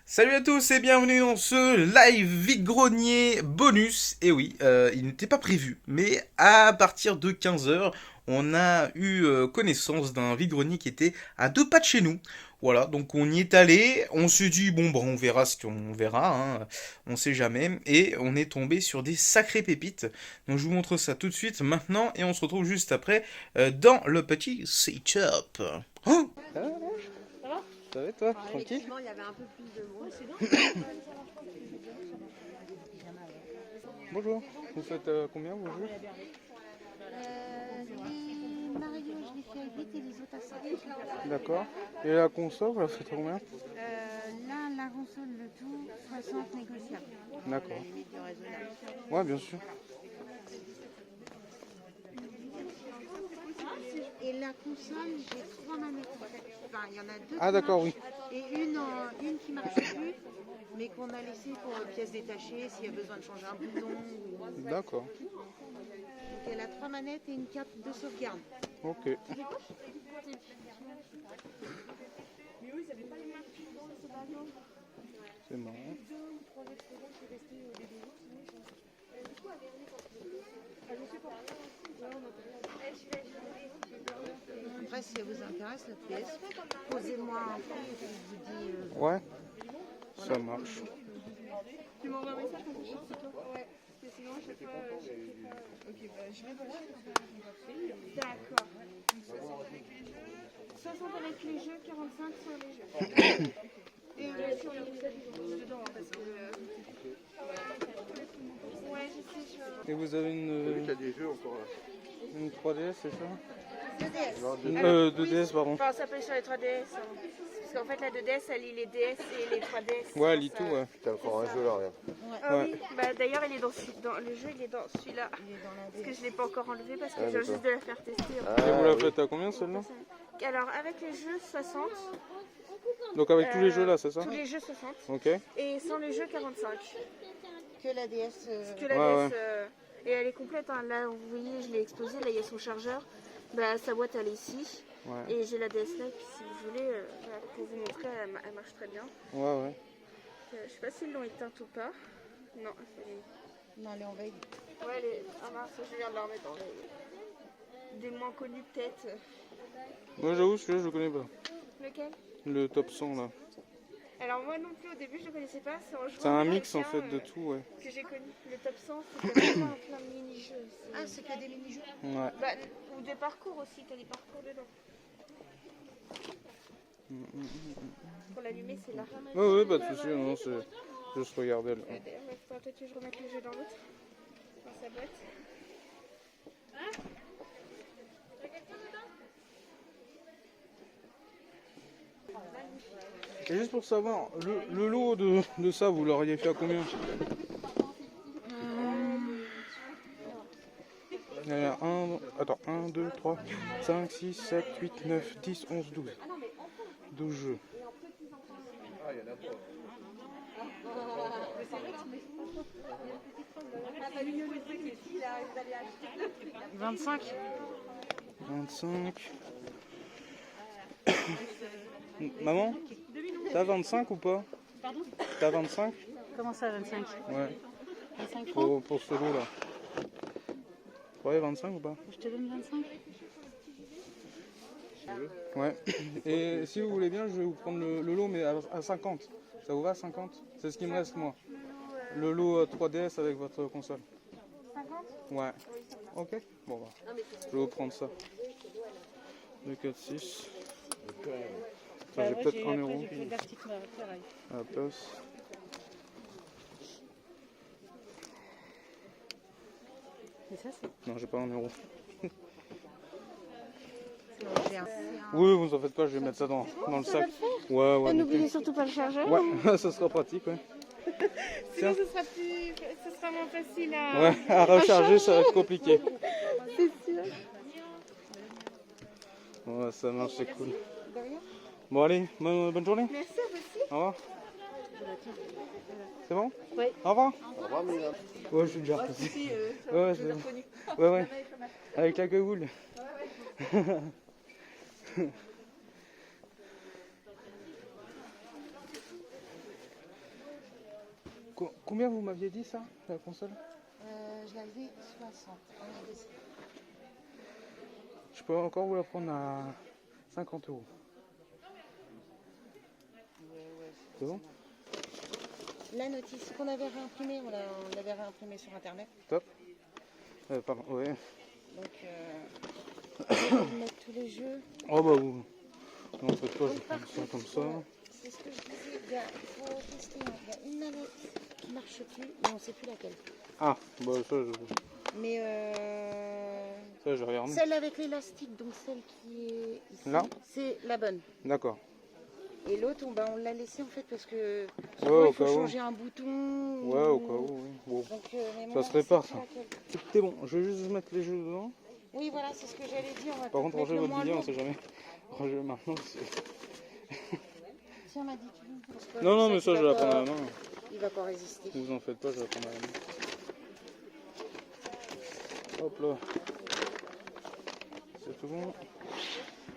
Salut à tous et bienvenue dans ce live vide-grenier bonus. Et oui, il n'était pas prévu, mais à partir de 15 heures, on a eu connaissance d'un vide-grenier qui était à 2 pas de chez nous. Voilà, donc on y est allé, on s'est dit bon bah on verra ce qu'on verra, hein, on sait jamais, et on est tombé sur des sacrées pépites. Donc je vous montre ça tout de suite maintenant et on se retrouve juste après dans le petit setup. Oh. Ça va? Ça va toi, Alors, tranquille? effectivement, il y avait un peu plus de monde. Bonjour, vous faites combien vous jouez? Les Mario, je l'ai fait à 8 et les autres à 5. D'accord. Et la console, vous la faites à combien? Là, la console, le tout, 60 négociables. D'accord. Limite du raisonnable. Ouais, bien sûr. Et la console, j'ai 3 manettes. Enfin, il y en a 2 Ah qui d'accord, marchent oui. et une qui marche plus, mais qu'on a laissée pour pièces détachées, s'il y a besoin de changer un bouton. D'accord. Donc elle a 3 manettes et une carte de sauvegarde. Ok. C'est marrant. Après, si elle vous intéresse, la pièce, posez-moi un prix et puis je vous dis... Ouais, ça marche. Tu m'envoies un message quand tu chantes, c'est toi? Ouais. Parce que sinon, à chaque fois, je sais pas. Ok, bah je vais pas. D'accord. 60 avec les jeux, 45 sur les jeux. Et sur le dedans, hein, parce que. Ouais, je sais, je. Et vous avez Il y a des jeux encore là. une 3DS, c'est ça? 2DS. Une, 2DS, pardon. Enfin, ça peut sur les 3DS. Hein. Parce qu'en fait, la 2DS, elle lit les DS et les 3DS. Ouais, elle lit tout, ouais. T'as encore un jeu là, regarde. Ah Ouais. oui, bah d'ailleurs, il est dans le jeu, il est dans celui-là. Il est dans la Parce que DS. je l'ai pas encore enlevé parce que Ah, je viens d'accord. juste de la faire tester. Et vous la oui. faites à combien celle-là? Alors, avec les jeux 60. Donc avec tous les jeux là, c'est ça? Tous les jeux 60. Ok. Et sans les jeux 45. Que la DS... Que la Ouais, DS. Et elle est complète. Hein. Là, vous voyez, je l'ai exposé. Là, il y a son chargeur. Bah, sa boîte, elle est ici. Ouais. Et j'ai la DS là. Et puis, si vous voulez, voilà, pour vous montrer, elle marche très bien. Ouais, ouais. Je sais pas s'ils l'ont éteinte ou pas. Non, elle est- Non, elle est en veille. Ouais, elle est... Ah mince, je viens de la remettre en veille. Des moins connus peut-être. Moi j'avoue, celui-là je le connais pas. Lequel? Le top 100 là. Alors moi non plus au début je le connaissais pas. C'est en jouant C'est un avec mix en quelqu'un, fait de tout, ouais. que j'ai connu. Le top 100, c'est plein de mini-jeux. Ah, c'est que des mini-jeux. Ouais. Bah, ou des parcours aussi, t'as des parcours dedans. Pour l'allumer, c'est là. Ouais, ouais, pas de soucis, non, c'est juste regarder là. D'ailleurs, il faudra peut-être que je remette le jeu dans l'autre. Dans sa boîte. Et juste pour savoir, le lot de ça, vous l'auriez fait à combien? Il y en a 1, attends, 1, 2, 3, 5, 6, 7, 8, 9, 10, 11, 12. 12 jeux. 25. 25. Maman, t'as 25 ou pas? Pardon? T'as 25? Comment ça, 25? Ouais, 25 francs? pour ce lot là. Ouais, 25 ou pas? Je te donne 25? Ouais. Et si vous voulez bien, je vais vous prendre le lot, mais à 50. Ça vous va, 50? C'est ce qui me reste, moi. Le lot 3DS avec votre console. 50? Ouais. Ok. Bon, bah. Je vais vous prendre ça. 2, 4, 6. Attends, j'ai peut-être 1 euro à la place. Et ça, c'est... Non, j'ai pas 1 euro. J'ai un... Oui, vous en faites pas, je vais mettre ça dans le sac. Ouais, ouais. N'oubliez surtout pas le chargeur. Ouais, ça sera pratique, ouais. Sinon, ce sera moins facile à. Ouais, à recharger, ça va être compliqué. C'est sûr. Ouais, ça marche, c'est cool. Bon, allez, bonne journée. Merci à vous aussi. Au revoir. C'est bon? Oui. Au revoir. Au revoir, Mila. Ouais, je suis déjà reparti. Si, Ouais, c'est bon. Ouais, ouais. Avec la cagoule. Combien vous m'aviez dit ça, la console? Je l'avais 60. Je peux encore vous la prendre à 50 €. C'est bon? La notice qu'on avait réimprimée, on l'avait réimprimée sur internet. Top. Pardon, ouais. Donc, on va mettre tous les jeux. Oh bah vous. Non, faites pas, je vais prendre ça comme ça. C'est ce que je disais, il faut tester. Il y a une manette qui marche plus, mais on ne sait plus laquelle. Ah, bah ça, Mais ça je regarde. celle avec l'élastique, donc celle qui est ici, là, c'est la bonne. D'accord. Et l'autre, on l'a laissé en fait parce que Ouais, souvent, au il faut cas où. changer un bouton. Ouais, au cas où, oui. Bon. Donc, mais Ça moi, se répare, c'est ça. laquelle. C'est bon, je vais juste mettre les jeux dedans. Oui, voilà, c'est ce que j'allais dire. On va Par contre, peut-être rangez mettre le votre moins billet, on lourd. sait jamais. Rangez maintenant. Tiens, m'a dit parce que Non, non, sais mais ça, qu'il je vais va la prendre à pas- la main. Il va pas résister. Ne vous en faites pas, je vais la prendre à la main. Hop là. C'est tout bon.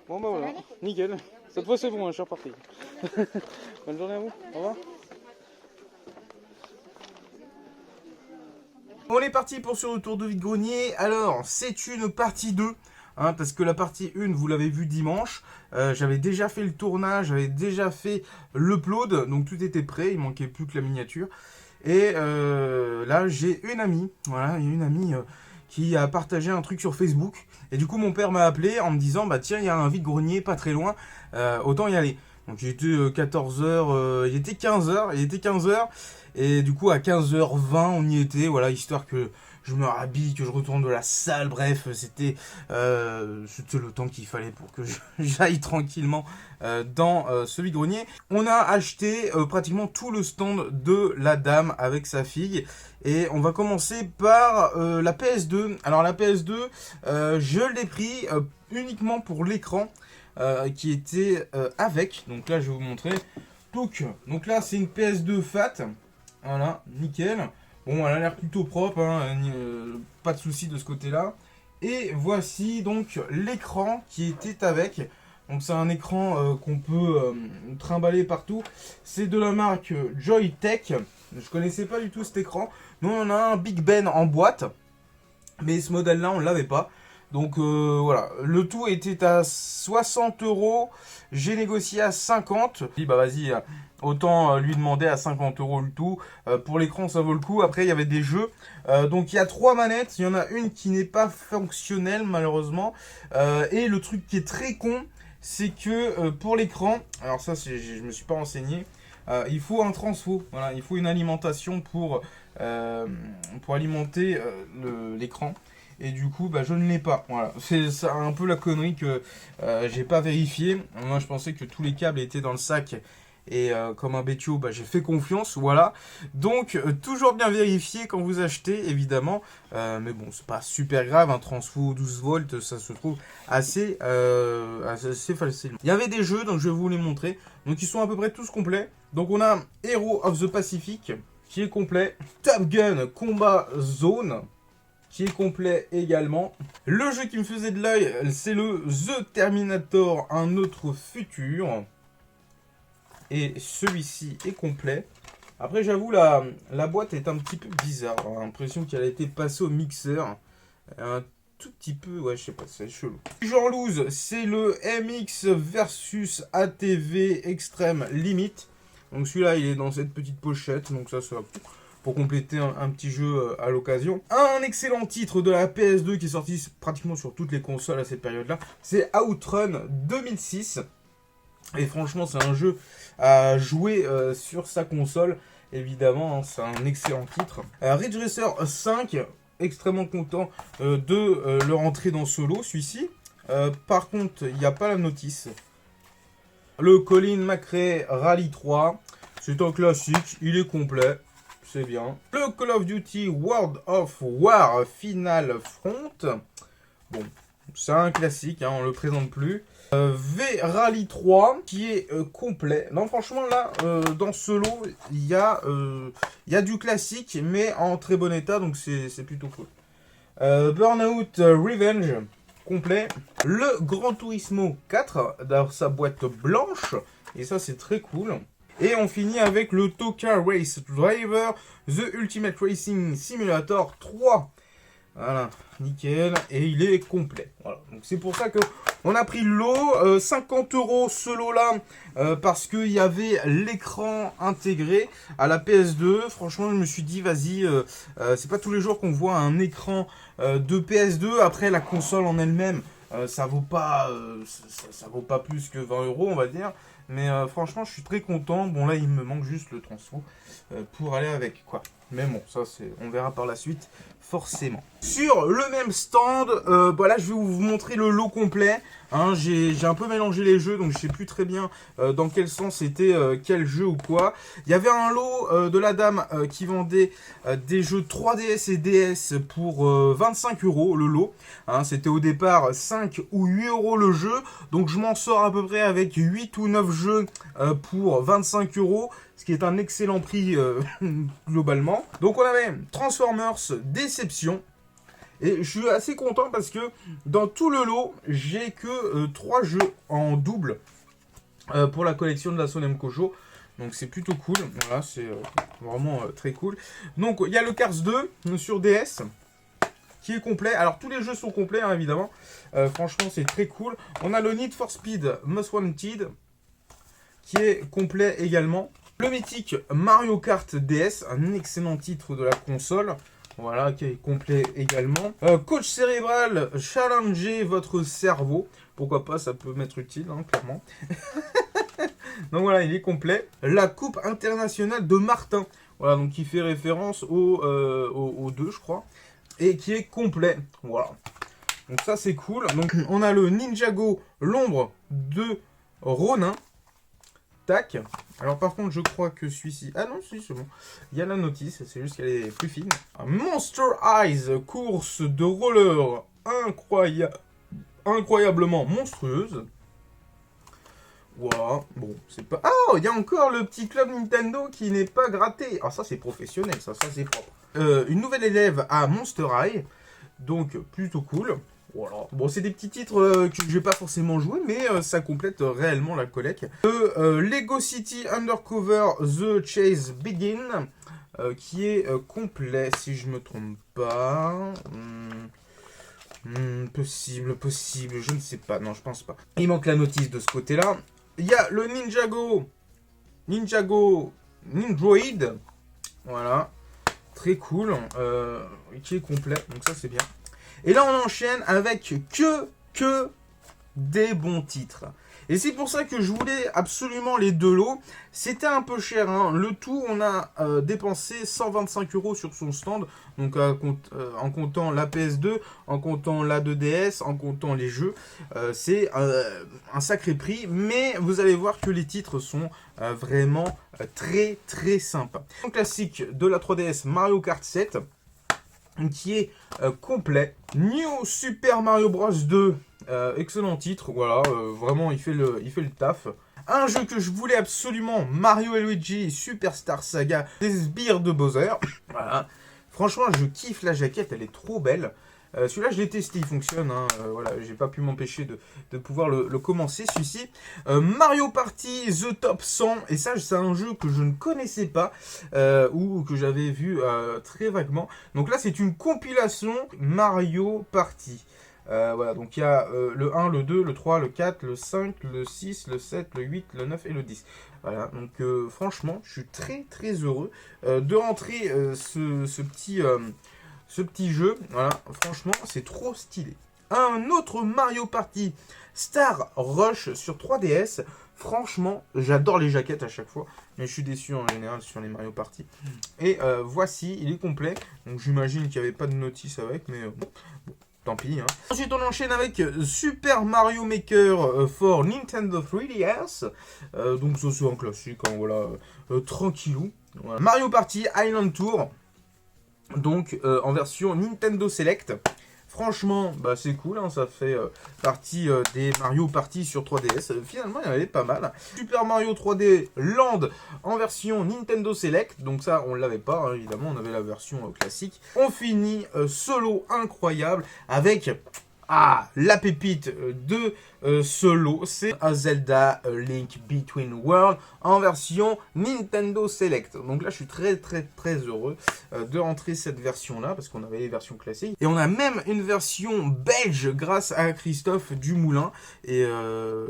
Bon bah voilà, nickel. Cette fois c'est bon, je suis reparti. Bonne journée à vous, au revoir. On est parti pour ce retour de vide-grenier. Alors, c'est une partie 2. Hein, parce que la partie 1, vous l'avez vu dimanche. J'avais déjà fait le tournage, j'avais déjà fait l'upload. Donc tout était prêt, il manquait plus que la miniature. Et là, j'ai une amie. Voilà, il y a une amie qui a partagé un truc sur Facebook. Et du coup, mon père m'a appelé en me disant, bah tiens, il y a un vide-grenier pas très loin, autant y aller. Donc il était 14h, il était 15h, et du coup à 15h20 on y était, voilà, histoire que je me rhabille, que je retourne de la salle, bref, c'était le temps qu'il fallait pour que j'aille tranquillement dans ce vide-grenier. On a acheté pratiquement tout le stand de la dame avec sa fille, et on va commencer par la PS2. Alors la PS2, je l'ai pris uniquement pour l'écran, qui était avec, donc là je vais vous montrer. Donc là c'est une PS2 Fat, voilà, nickel. Bon, elle a l'air plutôt propre, hein, pas de souci de ce côté là. Et voici donc l'écran qui était avec. Donc c'est un écran qu'on peut trimballer partout. C'est de la marque Joytech. Je connaissais pas du tout cet écran. Nous on a un Big Ben en boîte, mais ce modèle là on l'avait pas. Donc voilà, le tout était à 60 €, j'ai négocié à 50. Je dis bah vas-y, autant lui demander à 50 € le tout. Pour l'écran ça vaut le coup. Après il y avait des jeux, donc il y a 3 manettes, il y en a une qui n'est pas fonctionnelle malheureusement. Et le truc qui est très con, c'est que pour l'écran, alors ça je me suis pas renseigné, il faut un transfo, voilà, il faut une alimentation pour alimenter l'écran. Et du coup, bah, je ne l'ai pas. Voilà, c'est un peu la connerie que j'ai pas vérifié. Moi, je pensais que tous les câbles étaient dans le sac. Et comme un bêtio, bah, j'ai fait confiance. Voilà. Donc, toujours bien vérifier quand vous achetez, évidemment. Mais bon, c'est pas super grave. Un transfo 12 volts, ça se trouve assez facilement. Il y avait des jeux, donc je vais vous les montrer. Donc, ils sont à peu près tous complets. Donc, on a Hero of the Pacific, qui est complet. Top Gun Combat Zone, qui est complet également. Le jeu qui me faisait de l'œil, c'est le The Terminator, un autre futur. Et celui-ci est complet. Après, j'avoue, la boîte est un petit peu bizarre. J'ai l'impression qu'elle a été passée au mixeur. Un tout petit peu, ouais, je sais pas, c'est chelou. Genre loose, c'est le MX versus ATV Extreme Limit. Donc celui-là, il est dans cette petite pochette. Donc ça sera pour compléter un petit jeu à l'occasion. Un excellent titre de la PS2 qui est sorti pratiquement sur toutes les consoles à cette période-là, c'est Outrun 2006. Et franchement, c'est un jeu à jouer sur sa console, évidemment, hein, c'est un excellent titre. Ridge Racer 5, extrêmement content de le rentrer dans ce lot, celui-ci. Par contre, il n'y a pas la notice. Le Colin McRae Rally 3, c'est un classique, il est complet. C'est bien. Le Call of Duty World of War Final Front. Bon, c'est un classique, hein, on le présente plus. V-Rally 3, qui est complet. Non, franchement, là, dans ce lot, il y a du classique, mais en très bon état, donc c'est plutôt cool. Burnout Revenge, complet. Le Gran Turismo 4, dans sa boîte blanche, et ça, c'est très cool. Et on finit avec le Toka Race Driver The Ultimate Racing Simulator 3. Voilà, nickel, et il est complet. Voilà, donc c'est pour ça que on a pris le lot, 50 € ce lot-là, parce qu'il y avait l'écran intégré à la PS2. Franchement, je me suis dit, vas-y, c'est pas tous les jours qu'on voit un écran de PS2. Après, la console en elle-même, ça vaut pas plus que 20 €, on va dire. Mais franchement, je suis très content. Bon, là, il me manque juste le transfo pour aller avec, quoi. Mais bon, ça, on verra par la suite, forcément. Sur le même stand, là, je vais vous montrer le lot complet. Hein, j'ai un peu mélangé les jeux, donc je sais plus très bien dans quel sens c'était quel jeu ou quoi. Il y avait un lot de la dame qui vendait des jeux 3DS et DS pour 25 € le lot. Hein, c'était au départ 5 ou 8 € le jeu, donc je m'en sors à peu près avec 8 ou 9 jeux pour 25 €. Ce qui est un excellent prix globalement. Donc on avait Transformers Déception. Et je suis assez content parce que dans tout le lot, j'ai que 3 jeux en double pour la collection de la Sonem Kojo. Donc c'est plutôt cool. Voilà, c'est vraiment très cool. Donc il y a le Cars 2 sur DS qui est complet. Alors tous les jeux sont complets hein, évidemment. Franchement c'est très cool. On a le Need for Speed Most Wanted qui est complet également. Le mythique Mario Kart DS, un excellent titre de la console, voilà, qui est complet également. Coach cérébral, challenger votre cerveau, pourquoi pas, ça peut m'être utile, hein, clairement. Donc voilà, il est complet. La Coupe internationale de Martin, voilà, donc qui fait référence au 2, je crois, et qui est complet, voilà. Donc ça, c'est cool. Donc on a le Ninjago, l'ombre de Ronin. Tac. Alors par contre je crois que celui-ci... Ah non, si c'est bon. Il y a la notice, c'est juste qu'elle est plus fine. Monster Eyes, course de roller incroyablement monstrueuse. Voilà, bon, c'est pas... Oh, il y a encore le petit club Nintendo qui n'est pas gratté. Ah ça c'est professionnel, ça c'est propre. Une nouvelle élève à Monster High, donc plutôt cool. Voilà. Bon, c'est des petits titres que je vais pas forcément jouer, mais ça complète réellement la collecte. Lego City Undercover The Chase Begin, qui est complet, si je me trompe pas. Possible, je ne sais pas. Non, je pense pas. Il manque la notice de ce côté-là. Il y a le Ninjago Nindroid. Voilà. Très cool. Qui est complet, donc ça c'est bien. Et là, on enchaîne avec que des bons titres. Et c'est pour ça que je voulais absolument les deux lots. C'était un peu cher, hein. Le tout, on a dépensé 125 € sur son stand. Donc en comptant la PS2, en comptant la 2DS, en comptant les jeux. C'est un sacré prix. Mais vous allez voir que les titres sont vraiment très très sympas. Un classique de la 3DS, Mario Kart 7. Qui est complet. New Super Mario Bros 2, excellent titre, voilà, vraiment il fait le taf. Un jeu que je voulais absolument, Mario et Luigi Superstar Saga, des sbires de Bowser. Voilà, franchement je kiffe la jaquette, elle est trop belle. Celui-là, je l'ai testé, il fonctionne. Hein, voilà, j'ai pas pu m'empêcher de pouvoir le commencer, celui-ci. Mario Party The Top 100. Et ça, c'est un jeu que je ne connaissais pas ou que j'avais vu très vaguement. Donc là, c'est une compilation Mario Party. Voilà, donc il y a le 1, le 2, le 3, le 4, le 5, le 6, le 7, le 8, le 9 et le 10. Voilà, donc franchement, je suis très très heureux de rentrer ce petit jeu. Voilà, franchement, c'est trop stylé. Un autre Mario Party Star Rush sur 3DS. Franchement, j'adore les jaquettes à chaque fois, mais je suis déçu en général sur les Mario Party. Et voici, il est complet. Donc j'imagine qu'il n'y avait pas de notice avec, mais bon, tant pis. Hein. Ensuite, on enchaîne avec Super Mario Maker for Nintendo 3DS. Donc ça c'est un classique, hein, voilà, tranquillou. Voilà. Mario Party Island Tour. Donc en version Nintendo Select. Franchement, bah, c'est cool, hein, ça fait partie des Mario Party sur 3DS. Finalement, il y en avait pas mal. Super Mario 3D Land en version Nintendo Select. Donc ça, on ne l'avait pas, hein, évidemment, on avait la version classique. On finit solo incroyable avec Ah, la pépite de ce lot, c'est un Zelda Link Between Worlds en version Nintendo Select. Donc là, je suis très heureux de rentrer cette version-là, parce qu'on avait les versions classiques. Et on a même une version belge grâce à Christophe Dumoulin, et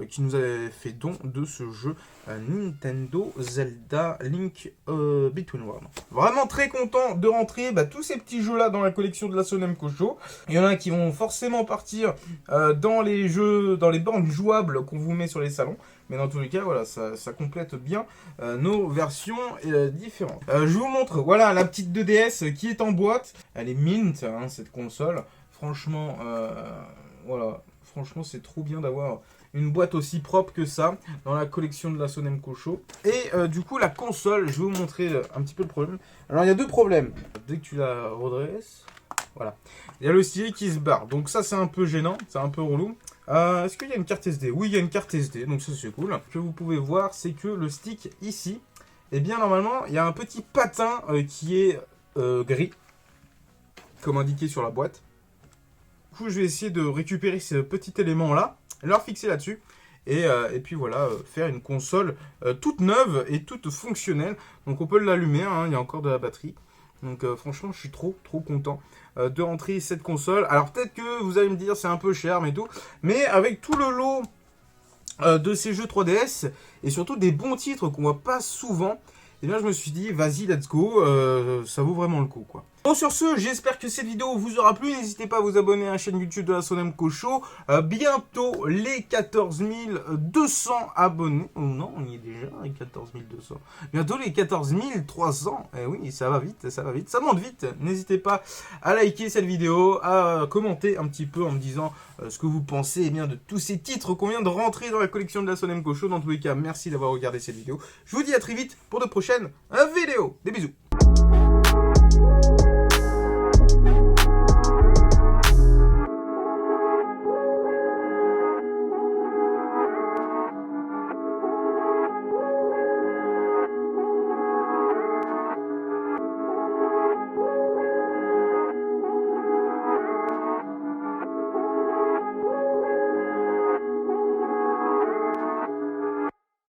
qui nous avait fait don de ce jeu Nintendo Zelda Link Between Worlds. Vraiment très content de rentrer tous ces petits jeux-là dans la collection de la Sonemco Show. Il y en a qui vont forcément partir dans les jeux, dans les bornes jouables qu'on vous met sur les salons. Mais dans tous les cas, voilà, ça complète bien nos versions différentes. Je vous montre, voilà, la petite 2DS qui est en boîte. Elle est mint, hein, cette console. Franchement, voilà, franchement, c'est trop bien d'avoir une boîte aussi propre que ça dans la collection de la Sonemco Show. Et du coup, la console, je vais vous montrer un petit peu le problème. Alors, il y a deux problèmes. Dès que tu la redresses, voilà. Il y a le stylet qui se barre. Donc ça, c'est un peu gênant, c'est un peu relou. Est-ce qu'il y a une carte SD? Oui, il y a une carte SD, donc ça, c'est cool. Ce que vous pouvez voir, c'est que le stick, ici, eh bien, normalement, il y a un petit patin qui est gris, comme indiqué sur la boîte. Du coup, je vais essayer de récupérer ce petit élément-là, leur fixer là-dessus, et puis voilà, faire une console toute neuve et toute fonctionnelle. Donc on peut l'allumer, hein, il y a encore de la batterie. Donc franchement, je suis trop content de rentrer cette console. Alors peut-être que vous allez me dire c'est un peu cher, mais tout. Mais avec tout le lot de ces jeux 3DS, et surtout des bons titres qu'on voit pas souvent, et bien je me suis dit, vas-y, let's go, ça vaut vraiment le coup, quoi. Bon, sur ce, j'espère que cette vidéo vous aura plu. N'hésitez pas à vous abonner à la chaîne YouTube de la Sonemco Show. Bientôt les 14 200 abonnés. Oh non, on y est déjà, les 14 200. Bientôt les 14 300. Eh oui, ça va vite, ça monte vite. N'hésitez pas à liker cette vidéo, à commenter un petit peu en me disant ce que vous pensez de tous ces titres qu'on vient de rentrer dans la collection de la Sonemco Show. Dans tous les cas, merci d'avoir regardé cette vidéo. Je vous dis à très vite pour de prochaines vidéos. Des bisous.